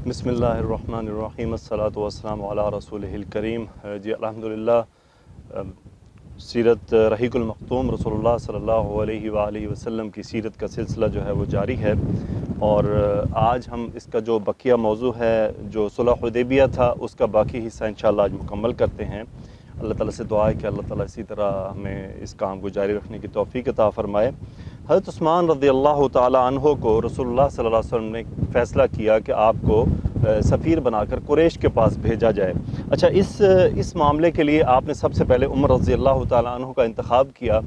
بسم اللہ الرحمن الرحیم الصلاۃ والسلام علی رسولہ الکریم۔ جی الحمدللہ، سیرت رحیق المختوم رسول اللہ صلی اللہ علیہ وآلہ وسلم کی سیرت کا سلسلہ جو ہے وہ جاری ہے، اور آج ہم اس کا جو بقیہ موضوع ہے جو صلح حدیبیہ تھا اس کا باقی حصہ انشاءاللہ آج مکمل کرتے ہیں۔ اللہ تعالیٰ سے دعا ہے کہ اللہ تعالیٰ اسی طرح ہمیں اس کام کو جاری رکھنے کی توفیق عطا فرمائے۔ حضرت عثمان رضی اللہ تعالیٰ عنہ کو رسول اللہ صلی اللہ علیہ وسلم نے فیصلہ کیا کہ آپ کو سفیر بنا کر قریش کے پاس بھیجا جائے۔ اچھا، اس معاملے کے لیے آپ نے سب سے پہلے عمر رضی اللہ تعالیٰ عنہ کا انتخاب کیا۔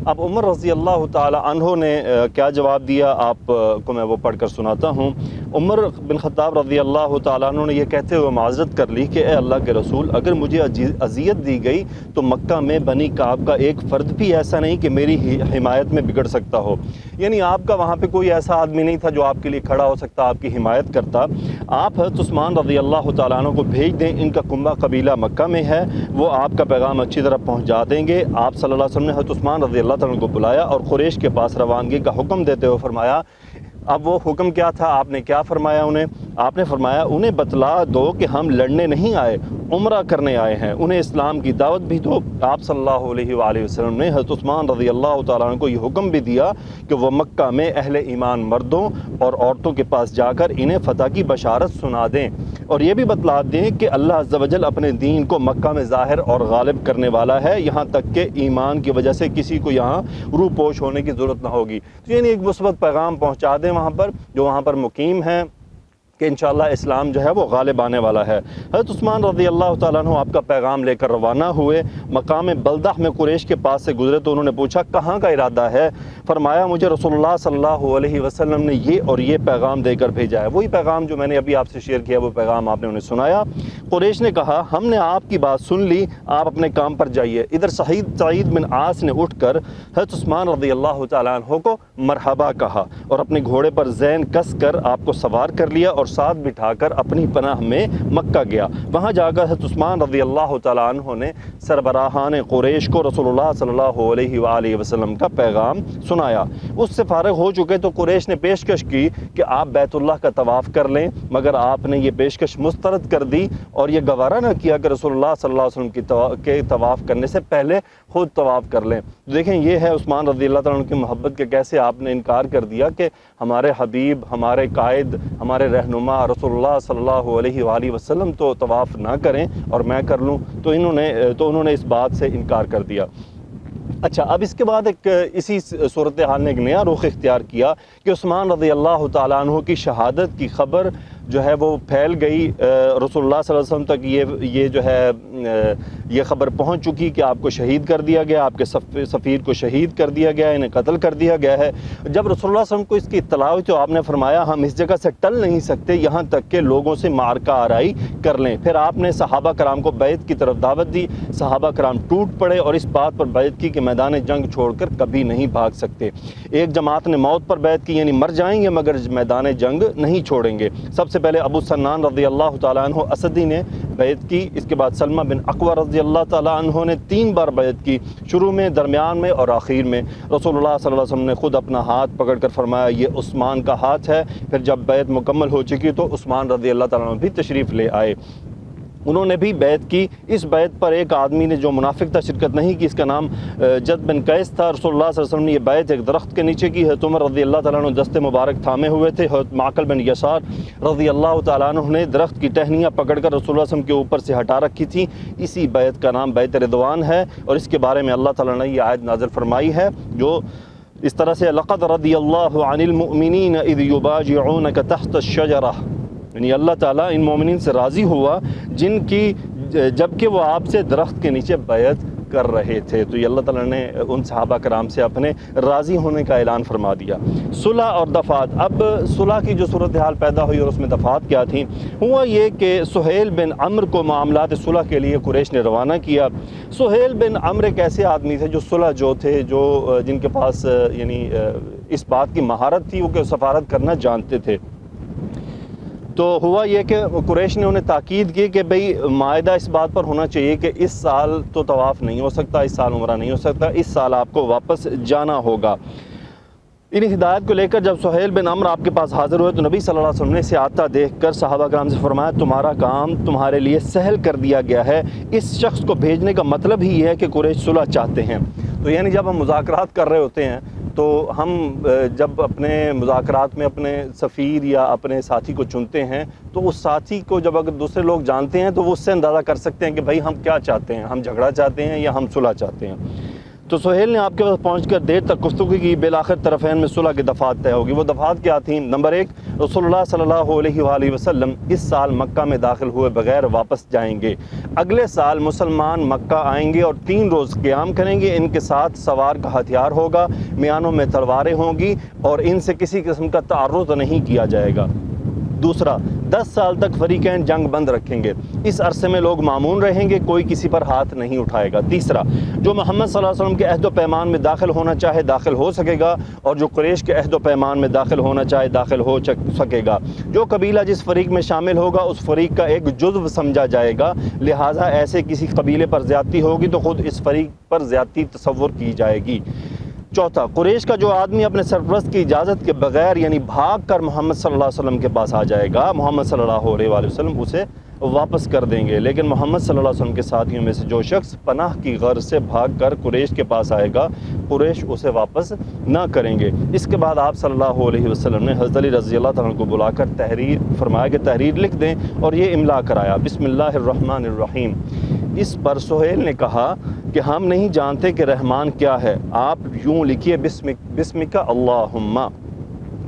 اب عمر رضی اللہ تعالیٰ عنہ نے کیا جواب دیا آپ کو میں وہ پڑھ کر سناتا ہوں۔ عمر بن خطاب رضی اللہ تعالیٰ عنہ نے یہ کہتے ہوئے معذرت کر لی کہ اے اللہ کے رسول، اگر مجھے اذیت دی گئی تو مکہ میں بنی کعب کا ایک فرد بھی ایسا نہیں کہ میری حمایت میں بگڑ سکتا ہو، یعنی آپ کا وہاں پہ کوئی ایسا آدمی نہیں تھا جو آپ کے لیے کھڑا ہو سکتا، آپ کی حمایت کرتا۔ آپ حضرت عثمان رضی اللہ تعالیٰ عنہ کو بھیج دیں، ان کا کنبہ قبیلہ مکہ میں ہے، وہ آپ کا پیغام اچھی طرح پہنچا دیں گے۔ آپ صلی اللہ علیہ وسلم نے حضرت عثمان رضی اللہ تعالیٰ عنہ کو بلایا اور قریش کے پاس روانگی کا حکم دیتے ہوئے فرمایا۔ اب وہ حکم کیا تھا؟ آپ نے کیا فرمایا انہیں؟ آپ نے فرمایا انہیں بتلا دو کہ ہم لڑنے نہیں آئے، عمرہ کرنے آئے ہیں، انہیں اسلام کی دعوت بھی دو۔ آپ صلی اللہ علیہ وآلہ وسلم نے حضرت عثمان رضی اللہ تعالیٰ عنہ کو یہ حکم بھی دیا کہ وہ مکہ میں اہل ایمان مردوں اور عورتوں کے پاس جا کر انہیں فتح کی بشارت سنا دیں، اور یہ بھی بتلا دیں کہ اللہ عز و جل اپنے دین کو مکہ میں ظاہر اور غالب کرنے والا ہے، یہاں تک کہ ایمان کی وجہ سے کسی کو یہاں روپوش ہونے کی ضرورت نہ ہوگی۔ تو یعنی ایک مثبت پیغام پہنچا دیں وہاں پر جو وہاں پر مقیم ہیں کہ انشاءاللہ اسلام جو ہے وہ غالب آنے والا ہے۔ حضرت عثمان رضی اللہ تعالیٰ عنہ آپ کا پیغام لے کر روانہ ہوئے۔ مقام بلدہ میں قریش کے پاس سے گزرے تو انہوں نے پوچھا کہاں کا ارادہ ہے؟ فرمایا مجھے رسول اللہ صلی اللہ علیہ وسلم نے یہ اور یہ پیغام دے کر بھیجا ہے۔ وہی پیغام جو میں نے ابھی آپ سے شیئر کیا، وہ پیغام آپ نے انہیں سنایا۔ قریش نے کہا ہم نے آپ کی بات سن لی، آپ اپنے کام پر جائیے۔ ادھر سعید بن عاص نے اٹھ کر حضرت عثمان رضی اللہ تعالیٰ عنہ کو مرحبا کہا اور اپنے گھوڑے پر زین کس کر آپ کو سوار کر لیا اور ساتھ بٹھا کر اپنی پناہ میں مکہ گیا۔ وہاں جا کر حضرت عثمان رضی اللہ تعالیٰ عنہ نے سربراہان قریش کو رسول اللہ صلی اللہ علیہ وآلہ وسلم کا پیغام سنایا۔ اس سے فارغ ہو چکے تو قریش نے پیشکش کی کہ آپ بیت اللہ کا طواف کر لیں، مگر آپ نے یہ پیشکش مسترد کر دی اور یہ گوارا نہ کیا کہ رسول اللہ صلی اللہ علیہ وسلم کے طواف کرنے سے پہلے خود طواف کر لیں۔ دیکھیں یہ ہے عثمان رضی اللہ تعالیٰ عنہ کی محبت کہ کیسے آپ نے انکار کر دیا کہ ہمارے حبیب، ہمارے قائد، ہمارے رہنما رسول اللہ صلی اللہ علیہ وآلہ وسلم تو طواف نہ کریں اور میں کر لوں، تو انہوں نے اس بات سے انکار کر دیا۔ اچھا، اب اس کے بعد اسی صورتحال نے ایک نیا رخ اختیار کیا کہ عثمان رضی اللہ تعالیٰ عنہ کی شہادت کی خبر جو ہے وہ پھیل گئی، رسول اللہ صلی اللہ علیہ وسلم تک یہ جو ہے یہ خبر پہنچ چکی کہ آپ کو شہید کر دیا گیا، آپ کے سفیر کو شہید کر دیا گیا، انہیں قتل کر دیا گیا ہے۔ جب رسول اللہ صلی اللہ علیہ وسلم کو اس کی اطلاع ہوئی تو آپ نے فرمایا ہم اس جگہ سے ٹل نہیں سکتے یہاں تک کہ لوگوں سے معرکہ آرائی کر لیں۔ پھر آپ نے صحابہ کرام کو بیعت کی طرف دعوت دی، صحابہ کرام ٹوٹ پڑے اور اس بات پر بیعت کی کہ میدان جنگ چھوڑ کر کبھی نہیں بھاگ سکتے۔ ایک جماعت نے موت پر بیعت کی، یعنی مر جائیں گے مگر میدان جنگ نہیں چھوڑیں گے۔ سب سے پہلے ابو سنان رضی اللہ تعالیٰ عنہ اسدی نے بیعت کی، اس کے بعد سلمہ بن اقوہ رضی اللہ تعالیٰ عنہ نے 3 بار بیعت کی، شروع میں، درمیان میں اور آخر میں۔ رسول اللہ صلی اللہ علیہ وسلم نے خود اپنا ہاتھ پکڑ کر فرمایا یہ عثمان کا ہاتھ ہے۔ پھر جب بیعت مکمل ہو چکی تو عثمان رضی اللہ تعالیٰ عنہ بھی تشریف لے آئے، انہوں نے بھی بیعت کی۔ اس بیعت پر ایک آدمی نے جو منافق تھا شرکت نہیں کی، اس کا نام جد بن قیس تھا۔ رسول اللہ صلی اللہ علیہ وسلم نے یہ بیعت ایک درخت کے نیچے کی۔ حضرت عمر رضی اللہ تعالیٰ عنہ دست مبارک تھامے ہوئے تھے، حضرت معقل بن یسار رضی اللہ تعالیٰ عنہ نے درخت کی ٹہنیاں پکڑ کر رسول اللہ صلی اللہ علیہ وسلم کے اوپر سے ہٹا رکھی تھیں۔ اسی بیعت کا نام بیعت رضوان ہے، اور اس کے بارے میں اللہ تعالیٰ نے یہ آیت نازل فرمائی ہے جو اس طرح سے لقد رضی اللہ عن المؤمنین اذ یبایعونک تحت الشجرہ، یعنی اللہ تعالیٰ ان مومنین سے راضی ہوا جبکہ وہ آپ سے درخت کے نیچے بیعت کر رہے تھے۔ تو یہ اللہ تعالیٰ نے ان صحابہ کرام سے اپنے راضی ہونے کا اعلان فرما دیا۔ صلح اور دفعات، اب صلح کی جو صورتحال پیدا ہوئی اور اس میں دفعات کیا تھیں، ہوا یہ کہ سہیل بن عمرو کو معاملات صلح کے لیے قریش نے روانہ کیا۔ سہیل بن عمرو ایک ایسے آدمی تھے جو صلح جو تھے، جن کے پاس یعنی اس بات کی مہارت تھی وہ کہ سفارت کرنا جانتے تھے۔ تو ہوا یہ کہ قریش نے انہیں تاکید کی کہ بھئی معاہدہ اس بات پر ہونا چاہیے کہ اس سال تو طواف نہیں ہو سکتا، اس سال عمرہ نہیں ہو سکتا، اس سال آپ کو واپس جانا ہوگا۔ انہیں ہدایت کو لے کر جب سہیل بن عمر آپ کے پاس حاضر ہوئے تو نبی صلی اللہ علیہ وسلم نے اسے آتا دیکھ کر صحابہ کرام سے فرمایا تمہارا کام تمہارے لیے سہل کر دیا گیا ہے، اس شخص کو بھیجنے کا مطلب ہی یہ ہے کہ قریش صلح چاہتے ہیں۔ تو یعنی جب ہم مذاکرات کر رہے ہوتے ہیں تو ہم جب اپنے مذاکرات میں اپنے سفیر یا اپنے ساتھی کو چنتے ہیں تو اس ساتھی کو جب اگر دوسرے لوگ جانتے ہیں تو وہ اس سے اندازہ کر سکتے ہیں کہ بھائی ہم کیا چاہتے ہیں، ہم جھگڑا چاہتے ہیں یا ہم صلح چاہتے ہیں۔ تو سہیل نے آپ کے پاس پہنچ کر دیر تک گفتگو کی، بالآخر طرفین میں صلح کی دفعات طے ہوگی۔ وہ دفعات کیا تھیں؟ نمبر 1، رسول اللہ صلی اللہ علیہ وآلہ وسلم اس سال مکہ میں داخل ہوئے بغیر واپس جائیں گے۔ اگلے سال مسلمان مکہ آئیں گے اور 3 روز قیام کریں گے، ان کے ساتھ سوار کا ہتھیار ہوگا، میانوں میں تلواریں ہوں گی اور ان سے کسی قسم کا تعرض نہیں کیا جائے گا۔ دوسرا، 10 سال تک فریقین جنگ بند رکھیں گے، اس عرصے میں لوگ مامون رہیں گے، کوئی کسی پر ہاتھ نہیں اٹھائے گا۔ تیسرا، جو محمد صلی اللہ علیہ وسلم کے عہد و پیمان میں داخل ہونا چاہے داخل ہو سکے گا، اور جو قریش کے عہد و پیمان میں داخل ہونا چاہے داخل ہو سکے گا۔ جو قبیلہ جس فریق میں شامل ہوگا اس فریق کا ایک جزو سمجھا جائے گا، لہٰذا ایسے کسی قبیلے پر زیادتی ہوگی تو خود اس فریق پر زیادتی تصور کی جائے گی۔ چوتھا، قریش کا جو آدمی اپنے سرپرست کی اجازت کے بغیر یعنی بھاگ کر محمد صلی اللہ علیہ وسلم کے پاس آ جائے گا، محمد صلی اللہ علیہ وآلہ وسلم اسے واپس کر دیں گے، لیکن محمد صلی اللہ علیہ وسلم کے ساتھیوں میں سے جو شخص پناہ کی غرض سے بھاگ کر قریش کے پاس آئے گا قریش اسے واپس نہ کریں گے۔ اس کے بعد آپ صلی اللہ علیہ وسلم نے حضرت علی رضی اللہ تعالیٰ عنہ کو بلا کر تحریر فرمایا کہ تحریر لکھ دیں اور یہ املا کرایا، بسم اللہ الرحمن الرحیم۔ اس پر سہیل نے کہا کہ ہم نہیں جانتے کہ رحمان کیا ہے، آپ یوں لکھیے بسمک اللہم،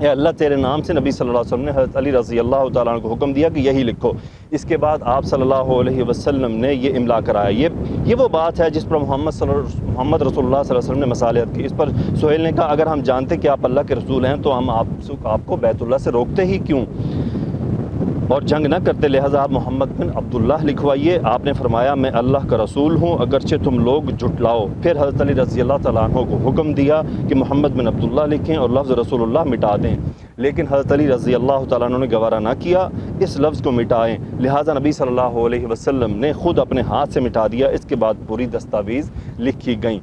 اے اللہ تیرے نام سے۔ نبی صلی اللہ علیہ وسلم نے حضرت علی رضی اللہ تعالیٰ عنہ کو حکم دیا کہ یہی لکھو۔ اس کے بعد آپ صلی اللہ علیہ وسلم نے یہ املا کرایا۔ یہ وہ بات ہے جس پر محمد رسول اللہ صلی اللہ علیہ وسلم نے مصالحت کی۔ اس پر سہیل نے کہا اگر ہم جانتے کہ آپ اللہ کے رسول ہیں تو ہم آپ کو بیت اللہ سے روکتے ہی کیوں اور جنگ نہ کرتے، لہٰذا آپ محمد بن عبداللہ لکھوائیے۔ آپ نے فرمایا میں اللہ کا رسول ہوں اگرچہ تم لوگ جھٹلاؤ۔ پھر حضرت علی رضی اللہ تعالیٰ عنہ کو حکم دیا کہ محمد بن عبداللہ لکھیں اور لفظ رسول اللہ مٹا دیں، لیکن حضرت علی رضی اللہ تعالیٰ عنہ نے گوارہ نہ کیا اس لفظ کو مٹائیں، لہٰذا نبی صلی اللہ علیہ وسلم نے خود اپنے ہاتھ سے مٹا دیا۔ اس کے بعد پوری دستاویز لکھی گئیں۔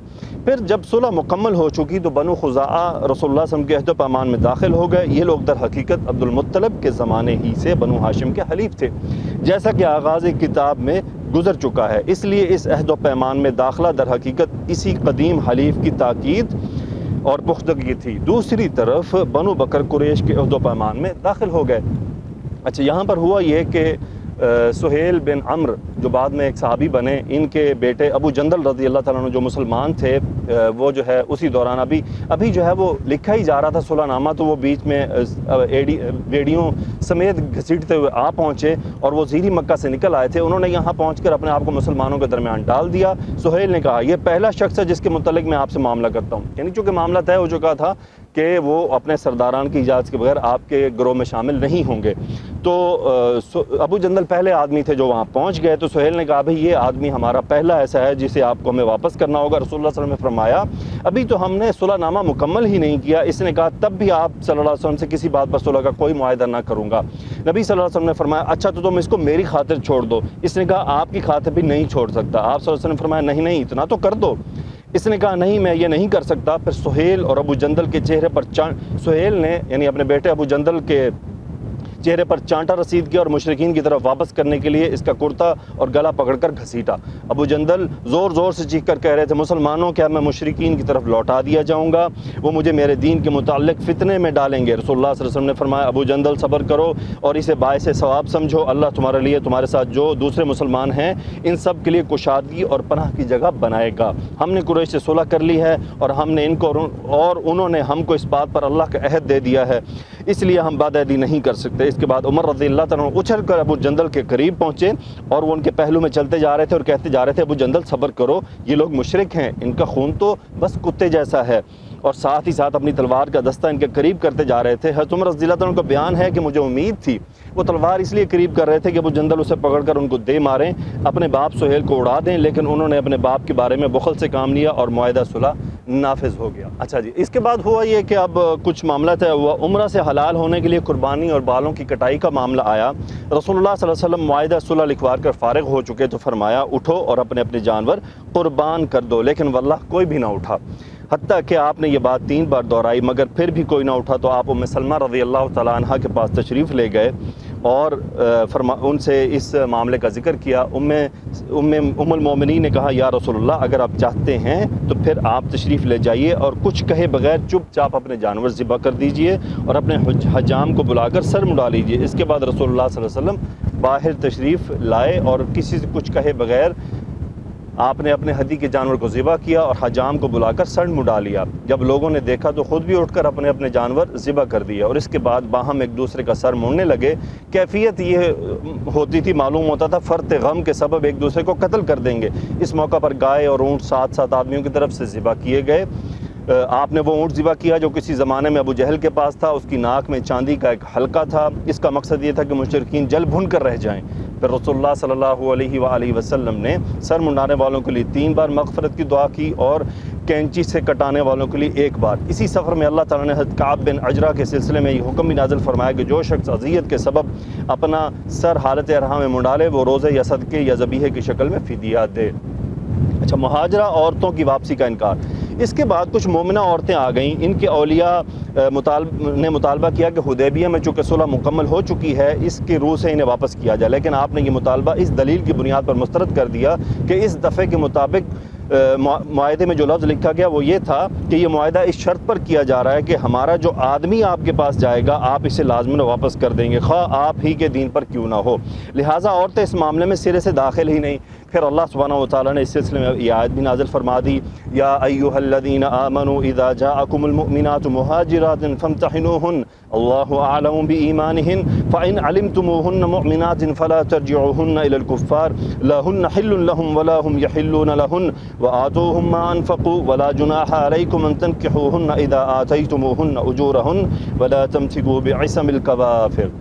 پھر جب صلح مکمل ہو چکی تو بنو خزاعہ رسول اللہ صلی اللہ علیہ وسلم کے عہد و پیمان میں داخل ہو گئے۔ یہ لوگ در حقیقت عبد المطلب کے زمانے ہی سے بنو ہاشم کے حلیف تھے، جیسا کہ آغاز کتاب میں گزر چکا ہے، اس لیے اس عہد و پیمان میں داخلہ در حقیقت اسی قدیم حلیف کی تاکید اور پختگی تھی۔ دوسری طرف بنو بکر قریش کے عہد و پیمان میں داخل ہو گئے۔ اچھا، یہاں پر ہوا یہ کہ سہیل بن عمر جو بعد میں ایک صحابی بنے، ان کے بیٹے ابو جندل رضی اللہ تعالیٰ عنہ جو مسلمان تھے، وہ جو ہے اسی دوران ابھی جو ہے وہ لکھا ہی جا رہا تھا صلح نامہ، تو وہ بیچ میں بیڑیوں سمیت گھسیٹتے ہوئے آ پہنچے اور وہ زیری مکہ سے نکل آئے تھے۔ انہوں نے یہاں پہنچ کر اپنے آپ کو مسلمانوں کے درمیان ڈال دیا۔ سہیل نے کہا یہ پہلا شخص ہے جس کے متعلق میں آپ سے معاملہ کرتا ہوں، یعنی چونکہ معاملہ طے ہو چکا تھا کہ وہ اپنے سرداران کی اجازت کے بغیر آپ کے گروہ میں شامل نہیں ہوں گے۔ تو ابو جندل پہلے آدمی تھے جو وہاں پہنچ گئے، تو سہیل نے کہا بھئی یہ آدمی ہمارا پہلا ایسا ہے جسے آپ کو ہمیں واپس کرنا ہوگا۔ رسول اللہ صلی اللہ علیہ وسلم نے فرمایا ابھی تو ہم نے صلح نامہ مکمل ہی نہیں کیا۔ اس نے کہا تب بھی آپ صلی اللہ علیہ وسلم سے کسی بات پر صلح کا کوئی معاہدہ نہ کروں گا۔ نبی صلی اللہ علیہ وسلم نے فرمایا اچھا تو تم اس کو میری خاطر چھوڑ دو۔ اس نے کہا آپ کی خاطر بھی نہیں چھوڑ سکتا۔ آپ صلی اللہ علیہ وسلم نے فرمایا نہیں اتنا تو کر دو۔ اس نے کہا نہیں میں یہ نہیں کر سکتا۔ پھر سہیل اور ابو جندل کے چہرے پر سہیل نے یعنی اپنے بیٹے ابو جندل کے چہرے پر چانٹا رسید کیا اور مشرکین کی طرف واپس کرنے کے لیے اس کا کرتا اور گلا پکڑ کر گھسیٹا۔ ابو جندل زور زور سے چیخ کر کہہ رہے تھے مسلمانوں کیا میں مشرکین کی طرف لوٹا دیا جاؤں گا، وہ مجھے میرے دین کے متعلق فتنے میں ڈالیں گے۔ رسول اللہ صلی اللہ علیہ وسلم نے فرمایا ابو جندل صبر کرو اور اسے باعث ثواب سمجھو، اللہ تمہارے لیے تمہارے ساتھ جو دوسرے مسلمان ہیں ان سب کے لیے کشادگی اور پناہ کی جگہ بنائے گا۔ ہم نے قریش سے صلح کر لی ہے اور ہم نے ان کو اور انہوں نے ہم کو اس بات پر اللہ کا عہد دے دیا ہے، اس لیے ہم بدعہدی نہیں کر سکتے۔ اس کے بعد عمر رضی اللہ تعالیٰ عنہ اچھل کر ابو جندل کے قریب پہنچے اور وہ ان کے پہلو میں چلتے جا رہے تھے اور کہتے جا رہے تھے ابو جندل صبر کرو، یہ لوگ مشرک ہیں، ان کا خون تو بس کتے جیسا ہے، اور ساتھ ہی ساتھ اپنی تلوار کا دستہ ان کے قریب کرتے جا رہے تھے۔ حضرت عمر رضی اللہ عنہ کا بیان ہے کہ مجھے امید تھی، وہ تلوار اس لیے قریب کر رہے تھے کہ ابو جندل اسے پکڑ کر ان کو دے ماریں، اپنے باپ سہیل کو اڑا دیں، لیکن انہوں نے اپنے باپ کے بارے میں بخل سے کام لیا اور معاہدہ صلح نافذ ہو گیا۔ اچھا جی، اس کے بعد ہوا یہ کہ اب کچھ معاملہ طے ہوا۔ عمرہ سے حلال ہونے کے لیے قربانی اور بالوں کی کٹائی کا معاملہ آیا۔ رسول اللہ صلی اللہ علیہ وسلم معاہدہ صلح لکھوا کر فارغ ہو چکے تو فرمایا اٹھو اور اپنے اپنے جانور قربان کر دو، لیکن واللہ کوئی بھی نہ اٹھا۔ حتیٰ کہ آپ نے یہ بات 3 بار دہرائی مگر پھر بھی کوئی نہ اٹھا تو آپ ام سلمہ رضی اللہ تعالیٰ عنہ کے پاس تشریف لے گئے اور ان سے اس معاملے کا ذکر کیا۔ ام المومنین نے کہا یا رسول اللہ اگر آپ چاہتے ہیں تو پھر آپ تشریف لے جائیے اور کچھ کہے بغیر چپ چاپ اپنے جانور ذبح کر دیجئے اور اپنے حجام کو بلا کر سر مڈا لیجئے۔ اس کے بعد رسول اللہ صلی اللہ علیہ وسلم باہر تشریف لائے اور کسی سے کچھ کہے بغیر آپ نے اپنے ہدی کے جانور کو ذبح کیا اور حجام کو بلا کر سر مڈا لیا۔ جب لوگوں نے دیکھا تو خود بھی اٹھ کر اپنے اپنے جانور ذبح کر دیا اور اس کے بعد باہم ایک دوسرے کا سر موڑنے لگے۔ کیفیت یہ ہوتی تھی، معلوم ہوتا تھا فرط غم کے سبب ایک دوسرے کو قتل کر دیں گے۔ اس موقع پر گائے اور اونٹ 7 آدمیوں کی طرف سے ذبح کیے گئے۔ آپ نے وہ اونٹ ذبح کیا جو کسی زمانے میں ابو جہل کے پاس تھا، اس کی ناک میں چاندی کا ایک حلقہ تھا۔ اس کا مقصد یہ تھا کہ مشرکین جل بھن کر رہ جائیں۔ پھر رسول اللہ صلی اللہ علیہ وآلہ وسلم نے سر منڈانے والوں کے لیے 3 بار مغفرت کی دعا کی اور کینچی سے کٹانے والوں کے لیے 1 بار۔ اسی سفر میں اللہ تعالیٰ نے حضرت کعب بن عجرہ کے سلسلے میں یہ حکم بھی نازل فرمایا کہ جو شخص اذیت کے سبب اپنا سر حالت احرام میں منڈالے وہ روزے یا صدقے یا ذبیحے کی شکل میں فدیہ دے۔ اچھا، مہاجرہ عورتوں کی واپسی کا انکار۔ اس کے بعد کچھ مومنہ عورتیں آ گئیں، ان کے اولیاء نے مطالبہ کیا کہ حدیبیہ میں چونکہ صلح مکمل ہو چکی ہے اس کے روح سے انہیں واپس کیا جائے، لیکن آپ نے یہ مطالبہ اس دلیل کی بنیاد پر مسترد کر دیا کہ اس دفعے کے مطابق معاہدے میں جو لفظ لکھا گیا وہ یہ تھا کہ یہ معاہدہ اس شرط پر کیا جا رہا ہے کہ ہمارا جو آدمی آپ کے پاس جائے گا آپ اسے لازماً واپس کر دیں گے، خواہ آپ ہی کے دین پر کیوں نہ ہو۔ لہٰذا عورتیں اس معاملے میں سرے سے داخل ہی نہیں۔ پھر اللہ سبحانہ وتعالیٰ نے اس سلسلے میں یہ آیت بھی نازل فرما دی، یا ایھا الذین آمنوا اذا جاءکم المؤمنات مہاجرات فامتحنوہن اللہ اعلم بایمانہن فإن علمتموہن مؤمنات فلا ترجعوہن الی الکفار لا ہن حل لہم ولا ہم یحلون لہن وآتوہم ما انفقوا ولا جناح علیکم ان تنکحوہن اذا آتیتموہن اجورہن ولا تمسکوا بعصم الکوافر۔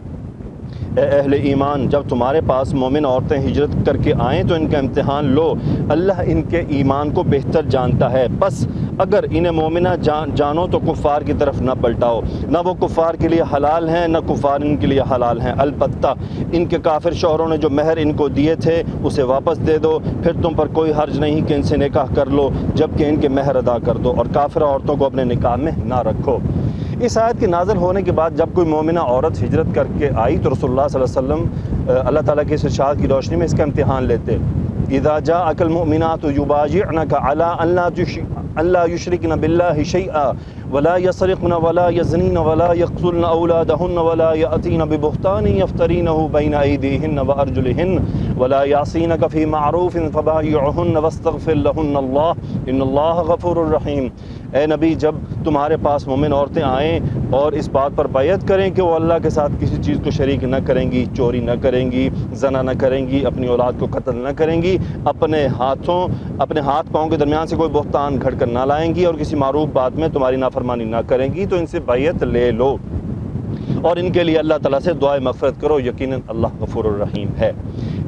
اے اہل ایمان، جب تمہارے پاس مومن عورتیں ہجرت کر کے آئیں تو ان کا امتحان لو، اللہ ان کے ایمان کو بہتر جانتا ہے، بس اگر انہیں مومنہ جانو تو کفار کی طرف نہ پلٹاؤ، نہ وہ کفار کے لیے حلال ہیں نہ کفار ان کے لیے حلال ہیں، البتہ ان کے کافر شوہروں نے جو مہر ان کو دیے تھے اسے واپس دے دو، پھر تم پر کوئی حرج نہیں کہ ان سے نکاح کر لو جبکہ ان کے مہر ادا کر دو، اور کافر عورتوں کو اپنے نکاح میں نہ رکھو۔ اس آیت کے نازل ہونے کے بعد جب کوئی مومنہ عورت ہجرت کر کے آئی تو رسول اللہ صلی اللہ علیہ وسلم اللہ تعالیٰ کے اس ارشاد کی روشنی میں اس کا امتحان لیتے۔ اذا جاءک المؤمنات یبایعنک علی ان لا یشرکن باللہ شیئا ولا یسرقن ولا یزنین ولا یقتلن اولادہن ولا یأتین ببہتان یفترینہ بین ایدیہن وارجلہن ولا یعصینک فی معروف فبایعہن واستغفر لہن اللہ ان اللہ غفور الرحیم۔ اے نبی، جب تمہارے پاس مومن عورتیں آئیں اور اس بات پر بیعت کریں کہ وہ اللہ کے ساتھ کسی چیز کو شریک نہ کریں گی، چوری نہ کریں گی، زنا نہ کریں گی، اپنی اولاد کو قتل نہ کریں گی، اپنے ہاتھ پاؤں کے درمیان سے کوئی بہتان گھڑ کر نہ لائیں گی اور کسی معروف بات میں تمہاری نافرمانی نہ کریں گی تو ان سے بیعت لے لو اور ان کے لیے اللہ تعالیٰ سے دعائے مغفرت کرو، یقیناً اللہ غفور الرحیم ہے۔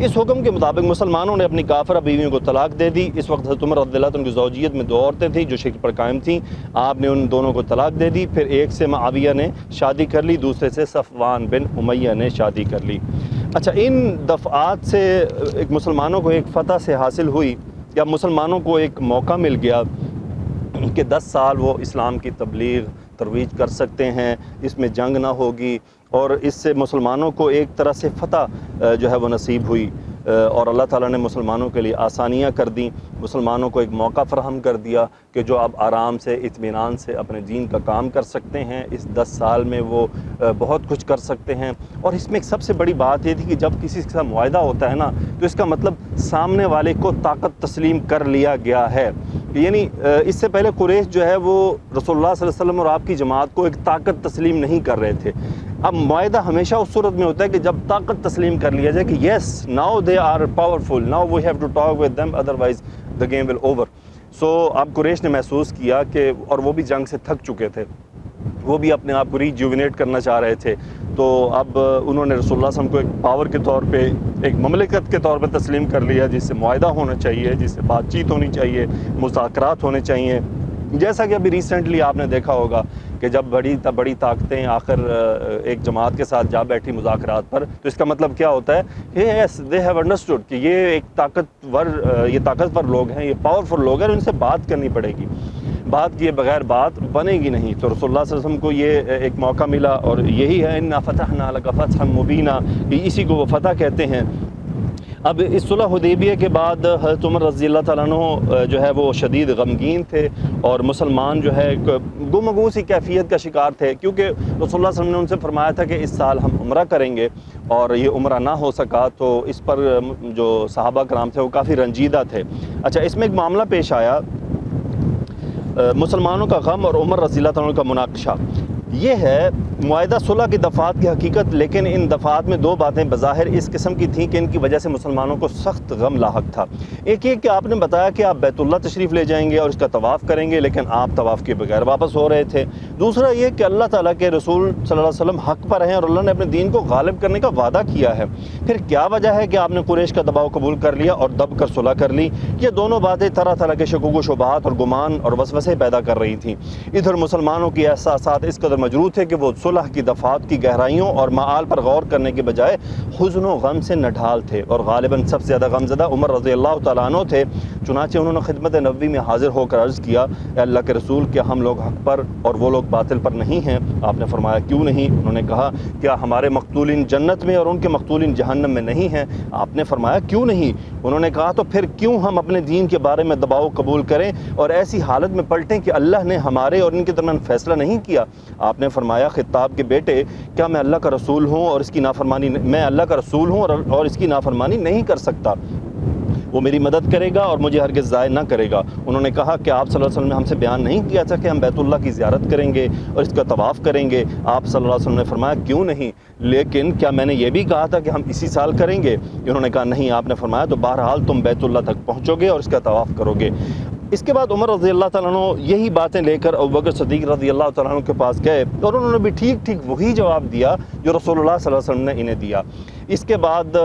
اس حکم کے مطابق مسلمانوں نے اپنی کافرہ بیویوں کو طلاق دے دی۔ اس وقت حضرت عمر رضی اللہ عنہ کی زوجیت میں 2 عورتیں تھیں جو شرک پر قائم تھیں، آپ نے ان دونوں کو طلاق دے دی۔ پھر ایک سے معاویہ نے شادی کر لی، دوسرے سے صفوان بن امیہ نے شادی کر لی۔ اچھا، ان دفعات سے ایک مسلمانوں کو ایک فتح سے حاصل ہوئی یا مسلمانوں کو ایک موقع مل گیا کہ 10 سال وہ اسلام کی تبلیغ ترویج کر سکتے ہیں، اس میں جنگ نہ ہوگی، اور اس سے مسلمانوں کو ایک طرح سے فتح جو ہے وہ نصیب ہوئی، اور اللہ تعالیٰ نے مسلمانوں کے لیے آسانیاں کر دیں، مسلمانوں کو ایک موقع فراہم کر دیا کہ جو اب آرام سے اطمینان سے اپنے دین کا کام کر سکتے ہیں۔ اس 10 سال میں وہ بہت کچھ کر سکتے ہیں۔ اور اس میں ایک سب سے بڑی بات یہ تھی کہ جب کسی کے ساتھ معاہدہ ہوتا ہے نا تو اس کا مطلب سامنے والے کو طاقت تسلیم کر لیا گیا ہے، یعنی اس سے پہلے قریش جو ہے وہ رسول اللہ صلی اللہ علیہ وسلم اور آپ کی جماعت کو ایک طاقت تسلیم نہیں کر رہے تھے۔ اب معاہدہ ہمیشہ اس صورت میں ہوتا ہے کہ جب طاقت تسلیم کر لیا جائے کہ yes now they are powerful, now we have to talk with them otherwise the game will over. So اب قریش نے محسوس کیا کہ، اور وہ بھی جنگ سے تھک چکے تھے، وہ بھی اپنے آپ کو ریجوینیٹ کرنا چاہ رہے تھے، تو اب انہوں نے رسول اللہ صلی اللہ علیہ وسلم کو ایک پاور کے طور پہ، ایک مملکت کے طور پہ تسلیم کر لیا جس سے معاہدہ ہونا چاہیے، جس سے بات چیت ہونی چاہیے، مذاکرات ہونے چاہیے۔ جیسا کہ ابھی ریسنٹلی آپ نے دیکھا ہوگا کہ جب بڑی طاقتیں آخر ایک جماعت کے ساتھ جا بیٹھی مذاکرات پر، تو اس کا مطلب کیا ہوتا ہے؟ یس دے ہیو انڈرسٹوڈ کہ یہ ایک طاقتور لوگ ہیں، یہ پاورفل لوگ ہیں، ان سے بات کرنی پڑے گی۔ بات کیے بغیر بات بنے گی نہیں۔ تو رسول اللہ صلی اللہ علیہ وسلم کو یہ ایک موقع ملا، اور یہی ہے اِنَّا فَتَحْنَا لَكَ فَتْحًا مُبِينًا، اسی کو وہ فتح کہتے ہیں۔ اب اس صلح حدیبیہ کے بعد حضرت عمر رضی اللہ تعالیٰ عنہ جو ہے وہ شدید غمگین تھے، اور مسلمان جو ہے گم و گو سی کیفیت کا شکار تھے، کیونکہ رسول اللہ صلی اللہ علیہ وسلم نے ان سے فرمایا تھا کہ اس سال ہم عمرہ کریں گے، اور یہ عمرہ نہ ہو سکا، تو اس پر جو صحابہ کرام تھے وہ کافی رنجیدہ تھے۔ اچھا، اس میں ایک معاملہ پیش آیا، مسلمانوں کا غم اور عمر رضی اللہ تعالیٰ عنہ کا مناقشہ۔ یہ ہے معاہدہ صلح کی دفعات کی حقیقت، لیکن ان دفعات میں دو باتیں بظاہر اس قسم کی تھیں کہ ان کی وجہ سے مسلمانوں کو سخت غم لاحق تھا۔ ایک یہ کہ آپ نے بتایا کہ آپ بیت اللہ تشریف لے جائیں گے اور اس کا طواف کریں گے، لیکن آپ طواف کے بغیر واپس ہو رہے تھے۔ دوسرا یہ کہ اللہ تعالیٰ کے رسول صلی اللہ علیہ وسلم حق پر ہیں، اور اللہ نے اپنے دین کو غالب کرنے کا وعدہ کیا ہے۔ پھر کیا وجہ ہے کہ آپ نے قریش کا دباؤ قبول کر لیا اور دب کر صلح کر لی؟ یہ دونوں باتیں طرح طرح کے شکوک و شبہات اور گمان اور وسوسے پیدا کر رہی تھیں۔ ادھر مسلمانوں کے احساسات اس قدر مجروح تھے کہ وہ صلح کی دفعات کی گہرائیوں اور معال پر غور کرنے کے بجائے حزن و غم سے نڈھال تھے، اور غالباً سب سے زیادہ غمزدہ عمر رضی اللہ تعالیٰ عنہ تھے۔ چنانچہ انہوں نے خدمت نبوی میں حاضر ہو کر عرض کیا، اے اللہ کے رسول، کیا ہم لوگ حق پر اور وہ لوگ باطل پر نہیں ہیں؟ آپ نے فرمایا کیوں نہیں؟ انہوں نے کہا، کیا ہمارے مقتولین جنت میں اور ان کے مقتولین جہنم میں نہیں ہیں؟ آپ نے فرمایا کیوں نہیں؟ انہوں نے کہا، تو پھر کیوں ہم اپنے دین کے بارے میں دباؤ قبول کریں اور ایسی حالت میں پلٹیں کہ اللہ نے ہمارے اور ان کے درمیان فیصلہ نہیں کیا؟ آپ نے فرمایا، خطاب کے بیٹے، کیا میں اللہ کا رسول ہوں اور اس کی نافرمانی اور اس کی نافرمانی نہیں کر سکتا؟ وہ میری مدد کرے گا اور مجھے ہرگز ضائع نہ کرے گا۔ انہوں نے کہا کہ آپ صلی اللہ علیہ وسلم نے ہم سے بیان نہیں کیا تھا کہ ہم بیت اللہ کی زیارت کریں گے اور اس کا طواف کریں گے؟ آپ صلی اللہ علیہ وسلم نے فرمایا کیوں نہیں، لیکن کیا میں نے یہ بھی کہا تھا کہ ہم اسی سال کریں گے؟ انہوں نے کہا نہیں۔ آپ نے فرمایا تو بہرحال تم بیت اللہ تک پہنچو گے اور اس کا طواف کرو گے۔ اس کے بعد عمر رضی اللہ تعالیٰ عنہ یہی باتیں لے کر ابوبکر صدیق رضی اللہ تعالیٰ عنہ کے پاس گئے، اور انہوں نے بھی ٹھیک وہی جواب دیا جو رسول اللہ صلی اللہ علیہ وسلم نے انہیں دیا۔ اس کے بعد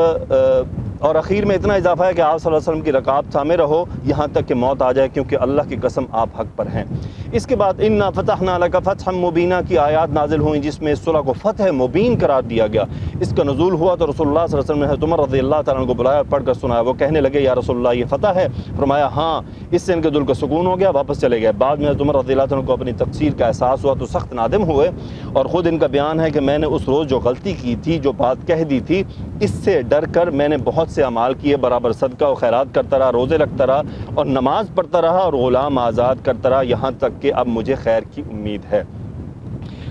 اور اخیر میں اتنا اضافہ ہے کہ آپ صلی اللہ علیہ وسلم کی رکاب تھامے رہو یہاں تک کہ موت آ جائے، کیونکہ اللہ کی قسم آپ حق پر ہیں۔ اس کے بعد اِنَّا فَتَحْنَا لَكَ فَتْحًا مُبِينًا کی آیات نازل ہوئیں، جس میں اس صلح کو فتح مبین قرار دیا گیا۔ اس کا نزول ہوا تو رسول اللہ صلی اللہ علیہ وسلم نے حضرت عمر رضی اللہ تعالیٰ عنہ کو بلایا اور پڑھ کر سنایا۔ وہ کہنے لگے، یا رسول اللہ یہ فتح ہے؟ فرمایا ہاں۔ اس سے ان کے دل کو سکون ہو گیا، واپس چلے گئے۔ بعد میں حضرت عمر رضی اللہ عنہ کو اپنی تقصیر کا احساس ہوا تو سخت نادم ہوئے، اور خود ان کا بیان ہے کہ میں نے اس روز جو غلطی کی تھی، جو بات کہہ دی تھی، اس سے ڈر کر میں نے بہت سے اعمال کیے، برابر صدقہ و خیرات کرتا رہا، روزے رکھتا رہا اور نماز پڑھتا رہا اور غلام آزاد کرتا رہا، یہاں تک کہ اب مجھے خیر کی امید ہے۔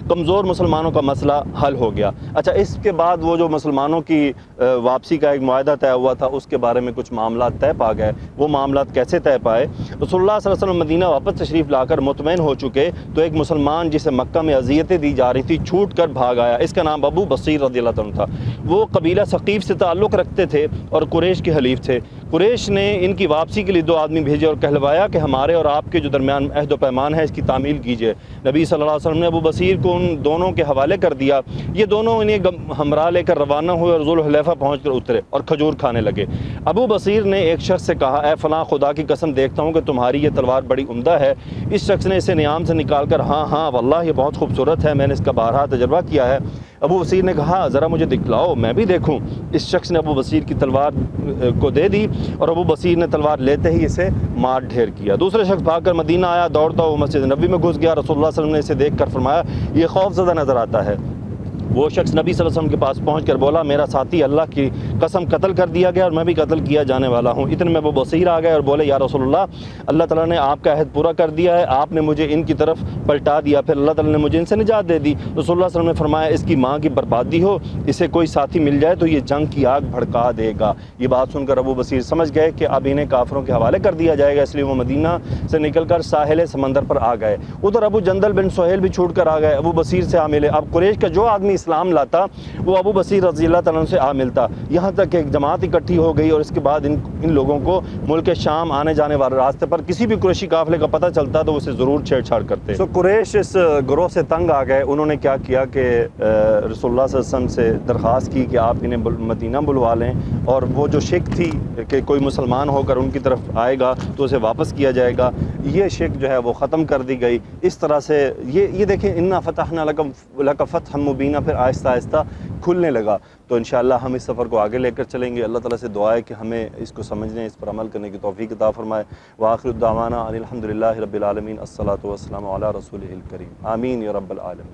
کمزور مسلمانوں کا مسئلہ حل ہو گیا۔ اچھا، اس کے بعد وہ جو مسلمانوں کی واپسی کا ایک معاہدہ طے ہوا تھا، اس کے بارے میں کچھ معاملات طے پا گئے۔ وہ معاملات کیسے طے پائے؟ رسول اللہ صلی اللہ علیہ وسلم مدینہ واپس تشریف لا کر مطمئن ہو چکے تو ایک مسلمان جسے مکہ میں اذیتیں دی جا رہی تھی چھوٹ کر بھاگ آیا۔ اس کا نام ابو بصیر رضی اللہ عنہ تھا۔ وہ قبیلہ ثقیف سے تعلق رکھتے تھے اور قریش کے حلیف تھے۔ قریش نے ان کی واپسی کے لیے 2 آدمی بھیجے اور کہلوایا کہ ہمارے اور آپ کے جو درمیان عہد و پیمان ہے، اس کی تعمیل کیجیے۔ نبی صلی اللہ علیہ وسلم نے ابو بصیر کو ان دونوں کے حوالے کر دیا۔ یہ دونوں انہیں ہمراہ لے کر روانہ ہوئے اور ذوالحلیفہ پہنچ کر اترے اور کھجور کھانے لگے۔ ابو بصیر نے ایک شخص سے کہا، اے فلاں، خدا کی قسم دیکھتا ہوں کہ تمہاری یہ تلوار بڑی عمدہ ہے۔ اس شخص نے اسے نیام سے نکال کر، ہاں واللہ یہ بہت خوبصورت ہے، میں نے اس کا بارہا تجربہ کیا ہے۔ ابو بصیر نے کہا، ذرا مجھے دکھلاؤ، میں بھی دیکھوں۔ اس شخص نے ابو بصیر کی تلوار کو دے دی اور ابو بصیر نے تلوار لیتے ہی اسے مار ڈھیر کیا۔ دوسرا شخص بھاگ کر مدینہ آیا، دوڑتا ہوا مسجد نبوی میں گھس گیا۔ رسول اللہ صلی اللہ علیہ وسلم نے اسے دیکھ کر فرمایا، یہ خوف زدہ نظر آتا ہے۔ وہ شخص نبی صلی اللہ علیہ وسلم کے پاس پہنچ کر بولا، میرا ساتھی اللہ کی قسم قتل کر دیا گیا اور میں بھی قتل کیا جانے والا ہوں۔ اتنے میں ابو بصیر آ گئے اور بولے، یا رسول اللہ تعالیٰ نے آپ کا عہد پورا کر دیا ہے، آپ نے مجھے ان کی طرف پلٹا دیا، پھر اللہ تعالیٰ نے مجھے ان سے نجات دے دی۔ رسول اللہ صلی اللہ علیہ وسلم نے فرمایا، اس کی ماں کی بربادی ہو، اسے کوئی ساتھی مل جائے تو یہ جنگ کی آگ بھڑکا دے گا۔ یہ بات سن کر ابو بصیر سمجھ گئے کہ اب انہیں کافروں کے حوالے کر دیا جائے گا، اس لیے وہ مدینہ سے نکل کر ساحل سمندر پر آ گئے۔ ادھر ابو جندل بن سہیل بھی چھوٹ کر آ گئے، ابو بصیر سے آ ملے۔ اب قریش کا جو آدمی اسلام لاتا وہ ابو بصیر رضی اللہ تعالیٰ عنہ سے آ ملتا، یہاں تک کہ ایک جماعت اکٹھی ہو گئی، اور اس کے بعد ان لوگوں کو ملک شام آنے جانے والے راستے پر کسی بھی قریشی قافلے کا پتہ چلتا تو اسے ضرور چھیڑ چھاڑ کرتے۔ قریش اس گروہ سے تنگ آ گئے۔ انہوں نے کیا کیا کہ رسول اللہ صلی اللہ علیہ وسلم سے درخواست کی کہ آپ انہیں مدینہ بلوا لیں، اور وہ جو شک تھی کہ کوئی مسلمان ہو کر ان کی طرف آئے گا تو اسے واپس کیا جائے گا۔ یہ شک جو ہے وہ ختم کر دی گئی۔ اس طرح سے یہ دیکھیں انا فتحنا لک فتحا مبینہ پھر آہستہ آہستہ کھلنے لگا۔ تو انشاءاللہ ہم اس سفر کو آگے لے کر چلیں گے۔ اللہ تعالیٰ سے دعا ہے کہ ہمیں اس کو سمجھنے، اس پر عمل کرنے کی توفیق عطا فرمائے۔ وآخر الدعوانا ان الحمد للہ رب العالمین، الصلاۃ والسلام علی رسولہ الکریم، آمین یا رب العالمین۔